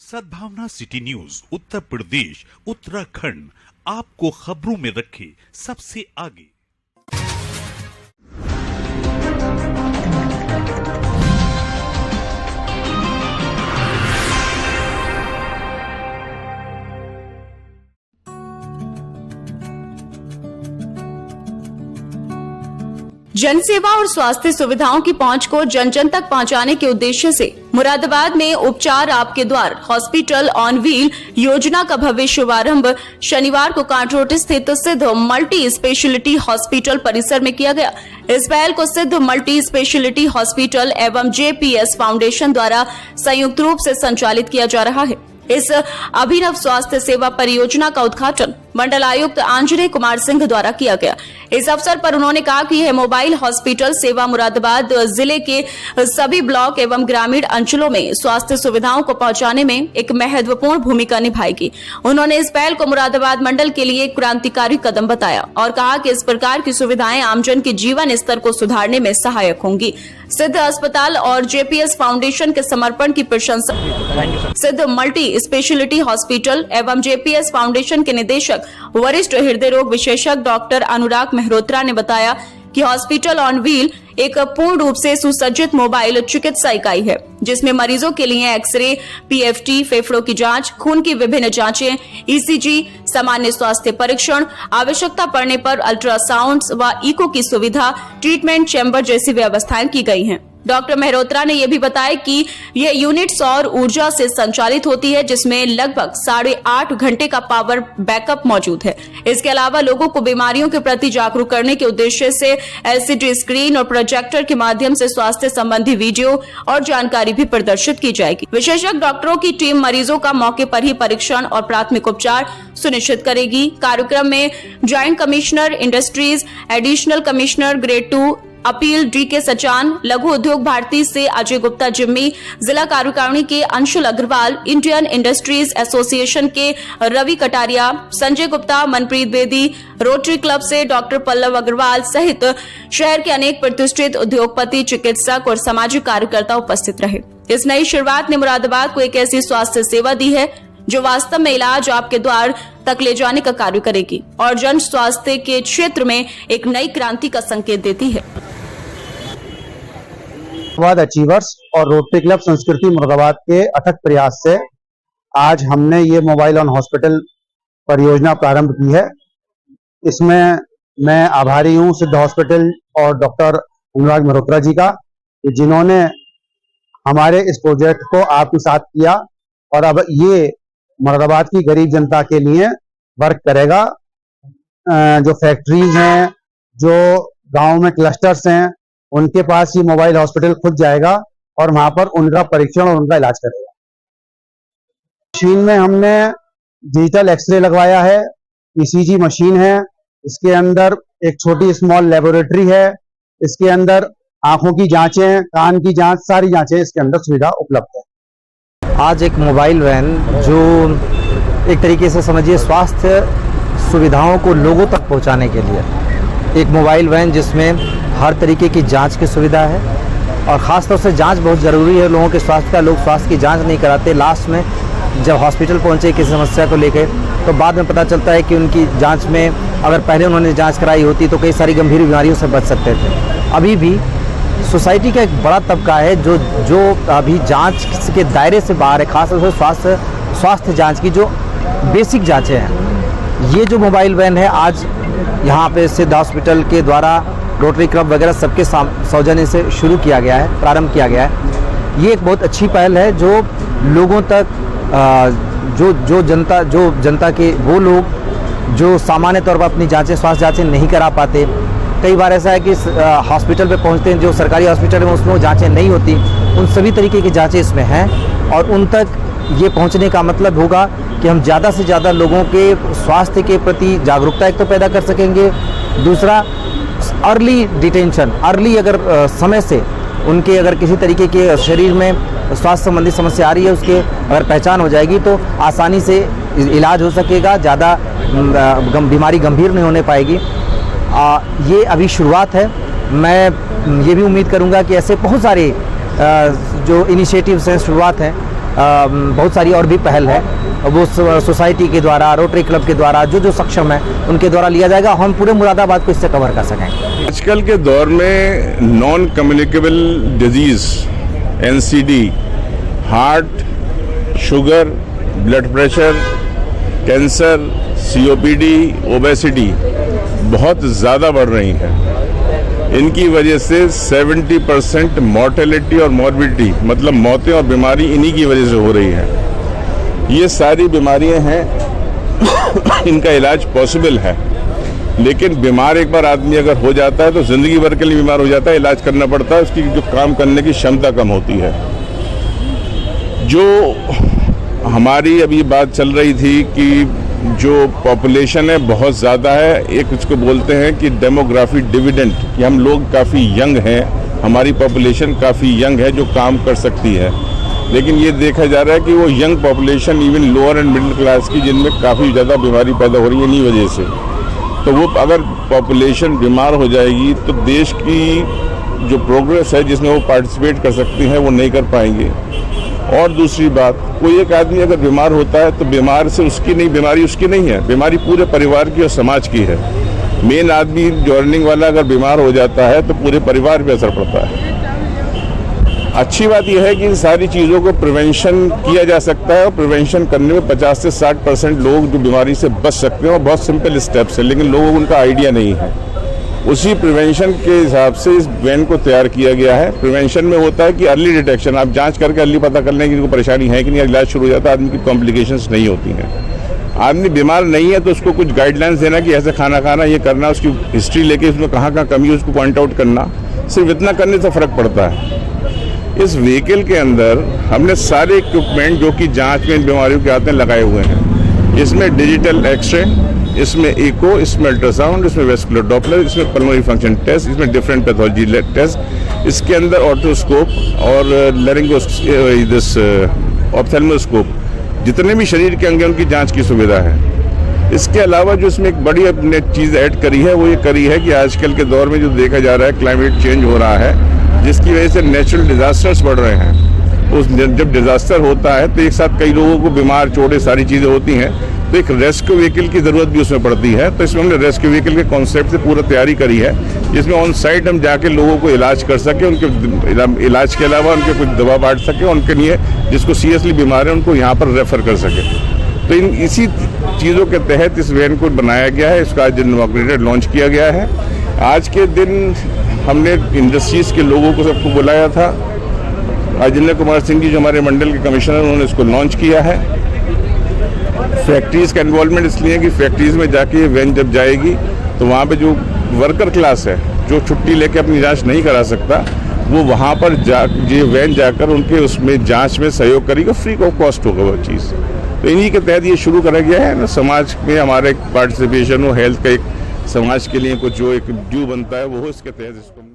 सद्भावना city news Uttar Pradesh Uttarakhand आपको खबरों में रखे सबसे आगे। जनसेवा और स्वास्थ्य सुविधाओं की पहुंच को जन जन तक पहुंचाने के उद्देश्य से मुरादाबाद में उपचार आपके द्वार हॉस्पिटल ऑन व्हील योजना का भव्य शुभारंभ शनिवार को कांट रोड स्थित सिद्ध मल्टी स्पेशलिटी हॉस्पिटल परिसर में किया गया। इस पहल को सिद्ध मल्टी स्पेशलिटी हॉस्पिटल एवं JPS फाउंडेशन द्वारा संयुक्त रूप से संचालित किया जा रहा है। इस अभिनव स्वास्थ्य सेवा परियोजना का उद्घाटन मंडल आयुक्त आंजनेय कुमार सिंह द्वारा किया गया। इस अवसर पर उन्होंने कहा कि यह मोबाइल हॉस्पिटल सेवा मुरादाबाद जिले के सभी ब्लॉक एवं ग्रामीण अंचलों में स्वास्थ्य सुविधाओं को पहुंचाने में एक महत्वपूर्ण भूमिका निभाएगी। उन्होंने इस पहल को मुरादाबाद मंडल के लिए एक क्रांतिकारी कदम बताया और कहा कि इस प्रकार की सुविधाएं आमजन के जीवन स्तर को सुधारने में सहायक होंगी। सिद्ध अस्पताल और JPS फाउंडेशन के समर्पण की प्रशंसा सिद्ध मल्टी स्पेशलिटी हॉस्पिटल एवं JPS फाउंडेशन के निदेशक वरिष्ठ हृदय रोग विशेषज्ञ डॉक्टर अनुराग मेहरोत्रा ने बताया कि हॉस्पिटल ऑन व्हील एक पूर्ण रूप से सुसज्जित मोबाइल चिकित्सा इकाई है जिसमें मरीजों के लिए एक्सरे, PFT, फेफड़ों की जांच, खून की विभिन्न जांचें, ECG, सामान्य स्वास्थ्य परीक्षण, आवश्यकता पड़ने पर अल्ट्रासाउंड व इको की सुविधा, ट्रीटमेंट चैम्बर जैसी व्यवस्थाएं की गई हैं। डॉक्टर मेहरोत्रा ने यह भी बताया कि यह यूनिट सौर ऊर्जा से संचालित होती है जिसमें लगभग 8.5 घंटे का पावर बैकअप मौजूद है। इसके अलावा लोगों को बीमारियों के प्रति जागरूक करने के उद्देश्य से LCD स्क्रीन और प्रोजेक्टर के माध्यम से स्वास्थ्य संबंधी वीडियो और जानकारी भी प्रदर्शित की जाएगी। विशेषज्ञ डॉक्टरों की टीम मरीजों का मौके पर ही परीक्षण और प्राथमिक उपचार सुनिश्चित करेगी। कार्यक्रम में joint commissioner industries, additional commissioner grade 2 appeal DK Sachan, लघु उद्योग भारती से अजय गुप्ता जिम्मी, जिला कार्यकारिणी के Anshul Agrawal, Indian industries association के रवि कटारिया, संजय गुप्ता, मनप्रीत बेदी, रोटरी क्लब से डॉक्टर पल्लव अग्रवाल सहित शहर के अनेक प्रतिष्ठित उद्योगपति, चिकित्सक और सामाजिक कार्यकर्ता उपस्थित रहे। इस नई शुरुआत ने मुरादाबाद को एक ऐसी स्वास्थ्य सेवा दी है जो वास्तव में इलाज आपके द्वार तक ले जाने का कार्य करेगी और जन स्वास्थ्य के क्षेत्र में एक नई क्रांति का संकेत देती है। मुरादाबाद अचीवर्स और रोटरी क्लब संस्कृति मुरादाबाद के अथक प्रयास से आज हमने ये मोबाइल ऑन हॉस्पिटल परियोजना प्रारंभ की है। इसमें मैं आभारी हूँ सिद्ध हॉस्पिटल और डॉक्टर अनुराग मेहरोत्रा जी का, जिन्होंने हमारे इस प्रोजेक्ट को आपके साथ किया और अब ये मुरादाबाद की गरीब जनता के लिए वर्क करेगा। जो फैक्ट्रीज हैं, जो गांव में क्लस्टर्स हैं, उनके पास ये मोबाइल हॉस्पिटल खुद जाएगा और वहां पर उनका परीक्षण और उनका इलाज करेगा। मशीन में हमने डिजिटल एक्सरे लगवाया है, ECG मशीन है, इसके अंदर एक छोटी स्मॉल लेबोरेटरी है, इसके अंदर आंखों की जांचें, कान की जांच, सारी जांचें इसके अंदर सुविधा उपलब्ध है। आज एक मोबाइल वैन जो एक तरीके से समझिए स्वास्थ्य सुविधाओं को लोगों तक पहुंचाने के लिए एक मोबाइल वैन जिसमें हर तरीके की जांच की सुविधा है और ख़ास तौर से जांच बहुत ज़रूरी है लोगों के स्वास्थ्य का। लोग स्वास्थ्य की जांच नहीं कराते, लास्ट में जब हॉस्पिटल पहुंचे किसी समस्या को लेकर तो बाद में पता चलता है कि उनकी जांच में अगर पहले उन्होंने जांच कराई होती तो कई सारी गंभीर बीमारियों से बच सकते थे। अभी भी सोसाइटी का एक बड़ा तबका है जो अभी जांच के दायरे से बाहर है, खासतौर से स्वास्थ्य जांच की जो बेसिक जांचें हैं। ये जो मोबाइल वैन है आज यहाँ पे सिद्ध हॉस्पिटल के द्वारा रोटरी क्लब वगैरह सबके सौजन्य से शुरू किया गया है, प्रारंभ किया गया है। ये एक बहुत अच्छी पहल है जो लोगों तक जो जनता के वो लोग जो सामान्य तौर पर अपनी जांचें, स्वास्थ्य जांचें नहीं करा पाते। कई बार ऐसा है कि हॉस्पिटल पे पहुंचते हैं, जो सरकारी हॉस्पिटल में उसमें वो जांचें नहीं होती, उन सभी तरीके की जांचें इसमें हैं और उन तक ये पहुंचने का मतलब होगा कि हम ज़्यादा से ज़्यादा लोगों के स्वास्थ्य के प्रति जागरूकता एक तो पैदा कर सकेंगे, दूसरा अर्ली डिटेंशन, अर्ली अगर समय से उनके अगर किसी तरीके के शरीर में स्वास्थ्य संबंधी समस्या आ रही है उसके अगर पहचान हो जाएगी तो आसानी से इलाज हो सकेगा, ज़्यादा बीमारी गंभीर नहीं होने पाएगी। ये अभी शुरुआत है। मैं ये भी उम्मीद करूंगा कि ऐसे बहुत सारे जो इनिशिएटिव्स हैं, शुरुआत हैं, बहुत सारी और भी पहल है, वो सोसाइटी के द्वारा, रोटरी क्लब के द्वारा जो सक्षम है उनके द्वारा लिया जाएगा, हम पूरे मुरादाबाद को इससे कवर कर सकें। आजकल के दौर में non communicable disease NCD, heart, sugar, blood pressure, cancer, COPD, obesity बहुत ज़्यादा बढ़ रही हैं। इनकी वजह से 70% मॉर्टेलिटी और मॉर्बिडिटी, मतलब मौतें और बीमारी इन्हीं की वजह से हो रही है। ये सारी बीमारियां हैं इनका इलाज पॉसिबल है, लेकिन बीमार एक बार आदमी अगर हो जाता है तो ज़िंदगी भर के लिए बीमार हो जाता है, इलाज करना पड़ता है, उसकी जो काम करने की क्षमता कम होती है। जो हमारी अभी बात चल रही थी कि जो पॉपुलेशन है बहुत ज़्यादा है, एक उसको बोलते हैं कि डेमोग्राफी डिविडेंड, कि हम लोग काफ़ी यंग हैं, हमारी पॉपुलेशन काफ़ी यंग है जो काम कर सकती है, लेकिन ये देखा जा रहा है कि वो young population even lower and middle class की, जिनमें काफ़ी ज़्यादा बीमारी पैदा हो रही है इन्हीं वजह से, तो वो अगर पॉपुलेशन बीमार हो जाएगी तो देश की जो प्रोग्रेस है जिसमें वो पार्टिसिपेट कर सकती हैं वो नहीं कर पाएंगे। और दूसरी बात, कोई एक आदमी अगर बीमार होता है तो बीमार से उसकी नहीं, बीमारी उसकी नहीं है, बीमारी पूरे परिवार की और समाज की है। मेन आदमी जो अर्निंग वाला अगर बीमार हो जाता है तो पूरे परिवार पे असर पड़ता है। अच्छी बात यह है कि इन सारी चीज़ों को प्रिवेंशन किया जा सकता है, और प्रिवेंशन करने में 50 से 60% लोग जो बीमारी से बच सकते हैं, और बहुत सिंपल स्टेप्स है, लेकिन लोगों को उनका आइडिया नहीं है। उसी प्रिवेंशन के हिसाब से इस वैन को तैयार किया गया है। प्रिवेंशन में होता है कि अर्ली डिटेक्शन, आप जांच करके अर्ली पता कर लें कि इनको परेशानी है कि नहीं, इलाज शुरू हो जाता है, आदमी की कॉम्प्लिकेशंस नहीं होती हैं। आदमी बीमार नहीं है तो उसको कुछ गाइडलाइंस देना कि ऐसे खाना खाना, ये करना, उसकी हिस्ट्री लेके उसमें कहाँ कहाँ कमी है उसको पॉइंट आउट करना, सिर्फ इतना करने से फ़र्क पड़ता है। इस व्हीकल के अंदर हमने सारे इक्विपमेंट जो कि जाँच में इन बीमारियों के आते हैं लगाए हुए हैं। इसमें डिजिटल एक्सरे, इसमें इको, इसमें अल्ट्रासाउंड, इसमें वेस्कुलर डॉपलर, इसमें पल्मोनरी फंक्शन टेस्ट, इसमें डिफरेंट पैथोलॉजी टेस्ट, इसके अंदर ऑर्थोस्कोप और ऑप्थेल्मोस्कोप, जितने भी शरीर के अंग हैं उनकी जांच की सुविधा है। इसके अलावा जो इसमें एक बड़ी अपने चीज़ ऐड करी है वो ये करी है कि आजकल के दौर में जो देखा जा रहा है क्लाइमेट चेंज हो रहा है, जिसकी वजह से नेचुरल डिजास्टर्स बढ़ रहे हैं। उस जब डिजास्टर होता है तो एक साथ कई लोगों को बीमार, चोटें, सारी चीज़ें होती हैं, तो एक रेस्क्यू व्हीकल की ज़रूरत भी उसमें पड़ती है। तो इसमें हमने रेस्क्यू व्हीकल के कॉन्सेप्ट से पूरा तैयारी करी है, जिसमें ऑन साइट हम जाके लोगों को इलाज कर सकें, उनके इलाज के अलावा उनके कुछ दवा बांट सकें, उनके लिए जिसको सीरियसली बीमार है उनको यहाँ पर रेफर कर सकें। तो इसी चीज़ों के तहत इस वैन को बनाया गया है, इसका आज इनॉग्रेटेड लॉन्च किया गया है। आज के दिन हमने इंडस्ट्रीज़ के लोगों को सबको बुलाया था। अजिंदर कुमार सिंह जी जो हमारे मंडल के कमिश्नर, उन्होंने इसको लॉन्च किया है। फैक्ट्रीज़ का इन्वॉल्वमेंट इसलिए कि फैक्ट्रीज़ में जाके ये वैन जब जाएगी तो वहाँ पे जो वर्कर क्लास है जो छुट्टी लेके अपनी जांच नहीं करा सकता, वो वहाँ पर ये वैन जाकर उनके उसमें जांच में सहयोग करेगी, फ्री ऑफ कॉस्ट होगा वो चीज़। तो इन्हीं के तहत ये शुरू करा गया है ना, समाज में हमारे पार्टिसिपेशन हो, हेल्थ का एक समाज के लिए कुछ जो एक ड्यू बनता है वो हो, इसके तहत इसको